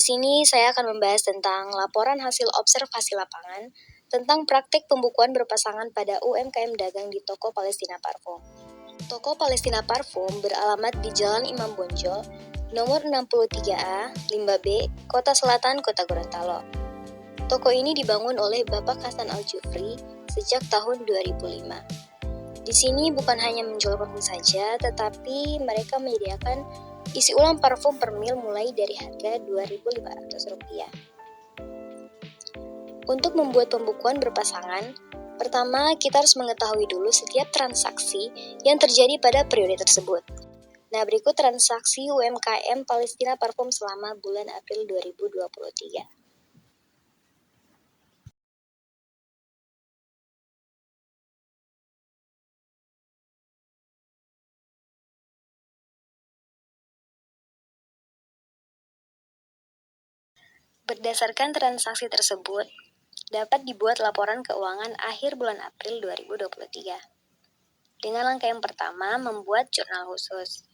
sini saya akan membahas tentang laporan hasil observasi lapangan tentang praktik pembukuan berpasangan pada UMKM dagang di Toko Palestina Parfum. Toko Palestina Parfum beralamat di Jalan Imam Bonjol, nomor 63A, Limba B, Kota Selatan, Kota Gorontalo. Toko ini dibangun oleh Bapak Hasan Al-Jufri sejak tahun 2005. Di sini bukan hanya menjual parfum saja, tetapi mereka menyediakan isi ulang parfum per mil mulai dari harga Rp2.500. Untuk membuat pembukuan berpasangan, pertama kita harus mengetahui dulu setiap transaksi yang terjadi pada periode tersebut. Nah, berikut transaksi UMKM Palestina Parfum selama bulan April 2023. Berdasarkan transaksi tersebut, dapat dibuat laporan keuangan akhir bulan April 2023. Dengan langkah yang pertama, membuat jurnal khusus.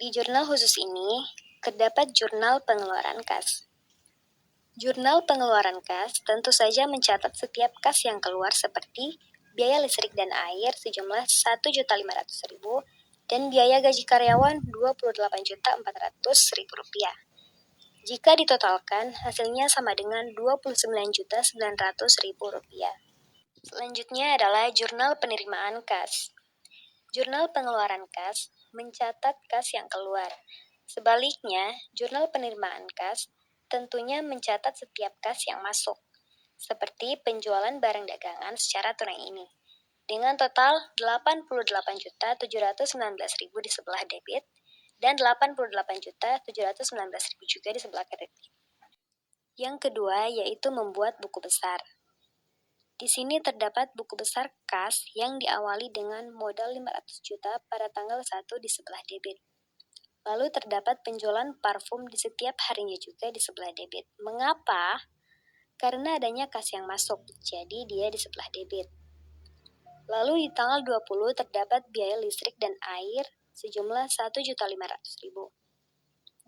Di jurnal khusus ini, terdapat jurnal pengeluaran kas. Jurnal pengeluaran kas tentu saja mencatat setiap kas yang keluar seperti biaya listrik dan air sejumlah Rp1.500.000 dan biaya gaji karyawan Rp28.400.000. Jika ditotalkan, hasilnya sama dengan Rp29.900.000. Selanjutnya adalah jurnal penerimaan kas. Jurnal pengeluaran kas mencatat kas yang keluar. Sebaliknya, jurnal penerimaan kas tentunya mencatat setiap kas yang masuk, seperti penjualan barang dagangan secara tunai ini, dengan total Rp88.719.000 di sebelah debit dan Rp88.719.000 juga di sebelah kredit. Yang kedua yaitu membuat buku besar. Di sini terdapat buku besar kas yang diawali dengan modal 500 juta pada tanggal 1 di sebelah debit. Lalu terdapat penjualan parfum di setiap harinya juga di sebelah debit. Mengapa? Karena adanya kas yang masuk, jadi dia di sebelah debit. Lalu di tanggal 20 terdapat biaya listrik dan air sejumlah Rp1.500.000.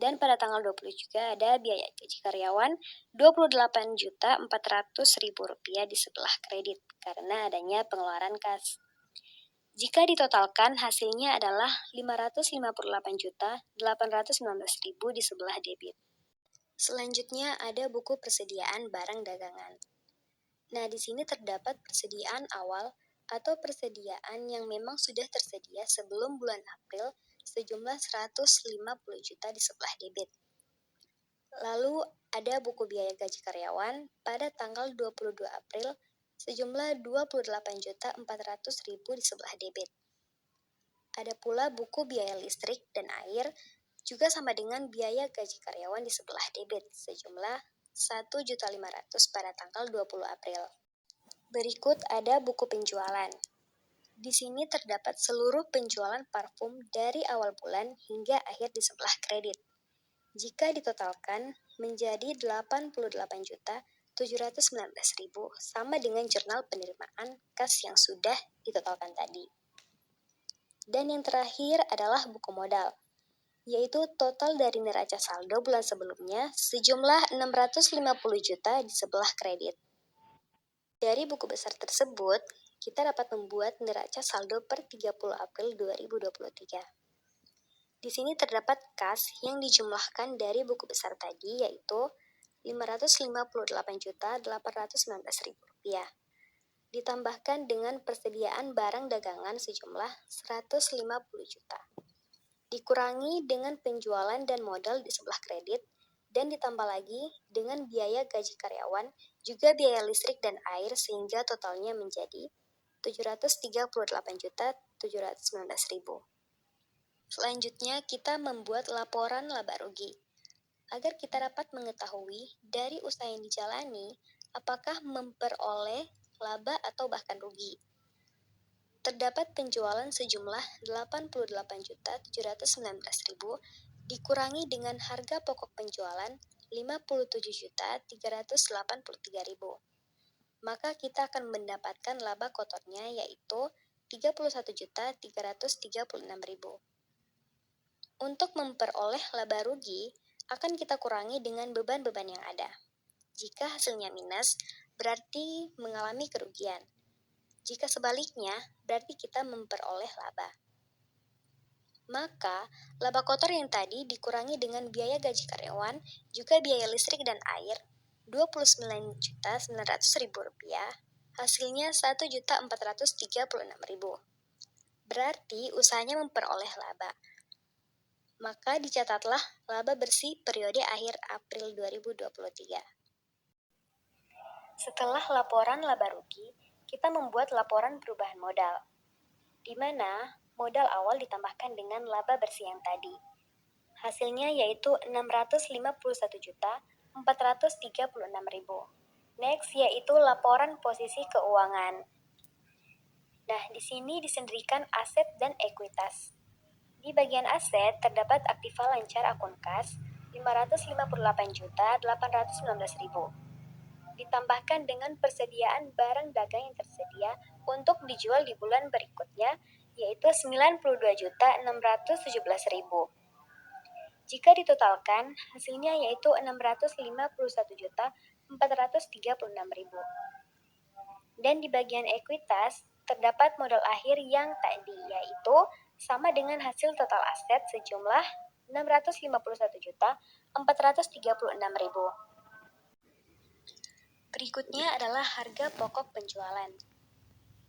Dan pada tanggal 20 juga ada biaya gaji karyawan Rp28.400.000 di sebelah kredit karena adanya pengeluaran kas. Jika ditotalkan hasilnya adalah Rp558.819.000 di sebelah debit. Selanjutnya ada buku persediaan barang dagangan. Nah, di sini terdapat persediaan awal atau persediaan yang memang sudah tersedia sebelum bulan April sejumlah Rp150 juta di sebelah debit. Lalu ada buku biaya gaji karyawan pada tanggal 22 April sejumlah Rp28.400.000 di sebelah debit. Ada pula buku biaya listrik dan air juga sama dengan biaya gaji karyawan di sebelah debit sejumlah Rp1.500.000 pada tanggal 20 April. Berikut ada buku penjualan. Di sini terdapat seluruh penjualan parfum dari awal bulan hingga akhir di sebelah kredit. Jika ditotalkan menjadi Rp88.719.000 sama dengan jurnal penerimaan kas yang sudah ditotalkan tadi. Dan yang terakhir adalah buku modal, yaitu total dari neraca saldo bulan sebelumnya sejumlah Rp650 juta di sebelah kredit. Dari buku besar tersebut, kita dapat membuat neraca saldo per 30 April 2023. Di sini terdapat kas yang dijumlahkan dari buku besar tadi, yaitu Rp558.819.000. Ditambahkan dengan persediaan barang dagangan sejumlah Rp150 juta. Dikurangi dengan penjualan dan modal di sebelah kredit, dan ditambah lagi dengan biaya gaji karyawan, juga biaya listrik dan air sehingga totalnya menjadi Rp738.719.000. Selanjutnya kita membuat laporan laba rugi, agar kita dapat mengetahui dari usaha yang dijalani apakah memperoleh laba atau bahkan rugi. Terdapat penjualan sejumlah Rp88.719.000 dikurangi dengan harga pokok penjualan Rp57.383.000. Maka kita akan mendapatkan laba kotornya yaitu Rp31.336.000. Untuk memperoleh laba rugi akan kita kurangi dengan beban-beban yang ada. Jika hasilnya minus, berarti mengalami kerugian. Jika sebaliknya, berarti kita memperoleh laba. Maka, laba kotor yang tadi dikurangi dengan biaya gaji karyawan, juga biaya listrik dan air, Rp29.900.000, hasilnya Rp1.436.000. Berarti usahanya memperoleh laba. Maka dicatatlah laba bersih periode akhir April 2023. Setelah laporan laba rugi, kita membuat laporan perubahan modal, di mana modal awal ditambahkan dengan laba bersih yang tadi. Hasilnya yaitu Rp651.436.000. Next yaitu laporan posisi keuangan. Nah, di sini disendirikan aset dan ekuitas. Di bagian aset terdapat aktiva lancar akun kas Rp558.819.000. Ditambahkan dengan persediaan barang dagang yang tersedia untuk dijual di bulan berikutnya, yaitu Rp92.617.000. Jika ditotalkan, hasilnya yaitu Rp651.436.000. Dan di bagian ekuitas, terdapat modal akhir yang tadi, yaitu sama dengan hasil total aset sejumlah Rp651.436.000. Berikutnya adalah harga pokok penjualan,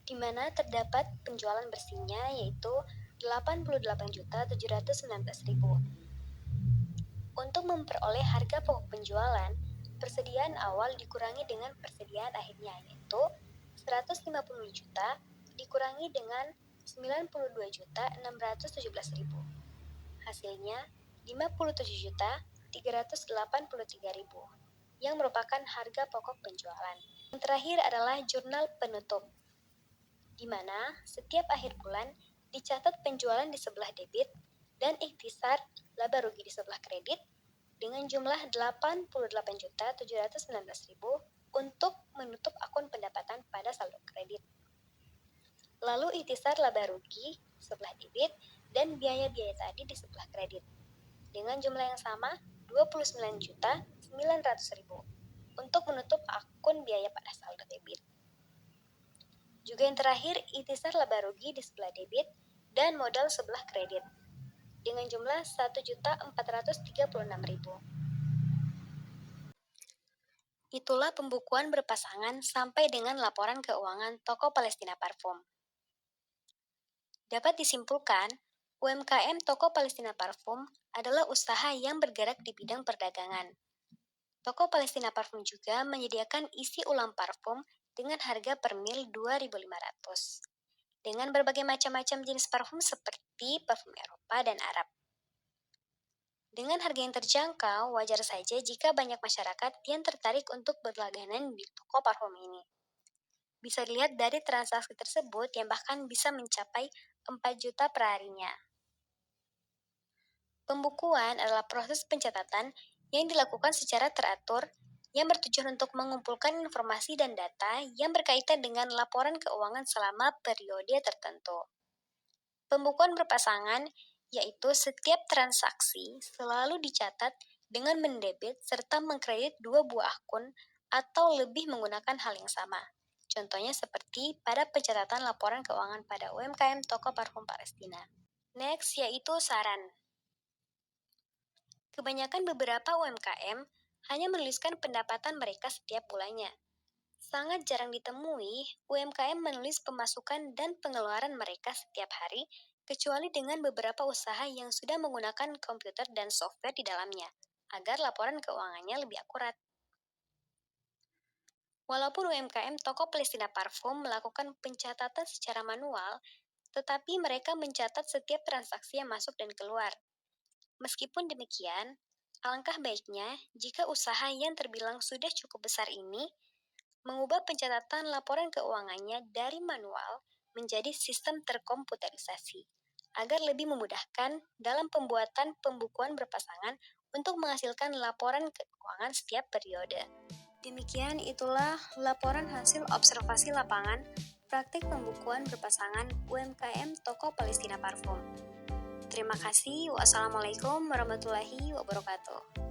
di mana terdapat penjualan bersihnya yaitu Rp88.719.000. Untuk memperoleh harga pokok penjualan, persediaan awal dikurangi dengan persediaan akhirnya yaitu Rp150 juta dikurangi dengan Rp92.617.000. Hasilnya Rp57.383.000. yang merupakan harga pokok penjualan. Yang terakhir adalah jurnal penutup, di mana setiap akhir bulan dicatat penjualan di sebelah debit dan ikhtisar laba rugi di sebelah kredit dengan jumlah Rp88.719.000 untuk menutup akun pendapatan pada saldo kredit. Lalu ikhtisar laba rugi sebelah debit dan biaya-biaya tadi di sebelah kredit dengan jumlah yang sama Rp29.900.000 untuk menutup akun biaya pada saldo debit. Juga yang terakhir, ikhtisar laba rugi di sebelah debit dan modal sebelah kredit dengan jumlah Rp1.436.000. Itulah pembukuan berpasangan sampai dengan laporan keuangan toko Palestina Parfum. Dapat disimpulkan, UMKM Toko Palestina Parfum adalah usaha yang bergerak di bidang perdagangan. Toko Palestina Parfum juga menyediakan isi ulang parfum dengan harga per mil Rp2.500, dengan berbagai macam-macam jenis parfum seperti parfum Eropa dan Arab. Dengan harga yang terjangkau, wajar saja jika banyak masyarakat yang tertarik untuk berlangganan di toko parfum ini. Bisa dilihat dari transaksi tersebut yang bahkan bisa mencapai 4 juta per harinya. Pembukuan adalah proses pencatatan yang dilakukan secara teratur yang bertujuan untuk mengumpulkan informasi dan data yang berkaitan dengan laporan keuangan selama periode tertentu. Pembukuan berpasangan yaitu setiap transaksi selalu dicatat dengan mendebit serta mengkredit dua buah akun atau lebih menggunakan hal yang sama. Contohnya seperti pada pencatatan laporan keuangan pada UMKM Toko Parfum Palestina. Next yaitu saran. Kebanyakan beberapa UMKM hanya menuliskan pendapatan mereka setiap bulannya. Sangat jarang ditemui UMKM menulis pemasukan dan pengeluaran mereka setiap hari, kecuali dengan beberapa usaha yang sudah menggunakan komputer dan software di dalamnya, agar laporan keuangannya lebih akurat. Walaupun UMKM Toko Palestina Parfum melakukan pencatatan secara manual, tetapi mereka mencatat setiap transaksi yang masuk dan keluar. Meskipun demikian, alangkah baiknya jika usaha yang terbilang sudah cukup besar ini mengubah pencatatan laporan keuangannya dari manual menjadi sistem terkomputerisasi, agar lebih memudahkan dalam pembuatan pembukuan berpasangan untuk menghasilkan laporan keuangan setiap periode. Demikian itulah laporan hasil observasi lapangan praktik pembukuan berpasangan UMKM Toko Palestina Parfum. Terima kasih. Wassalamualaikum warahmatullahi wabarakatuh.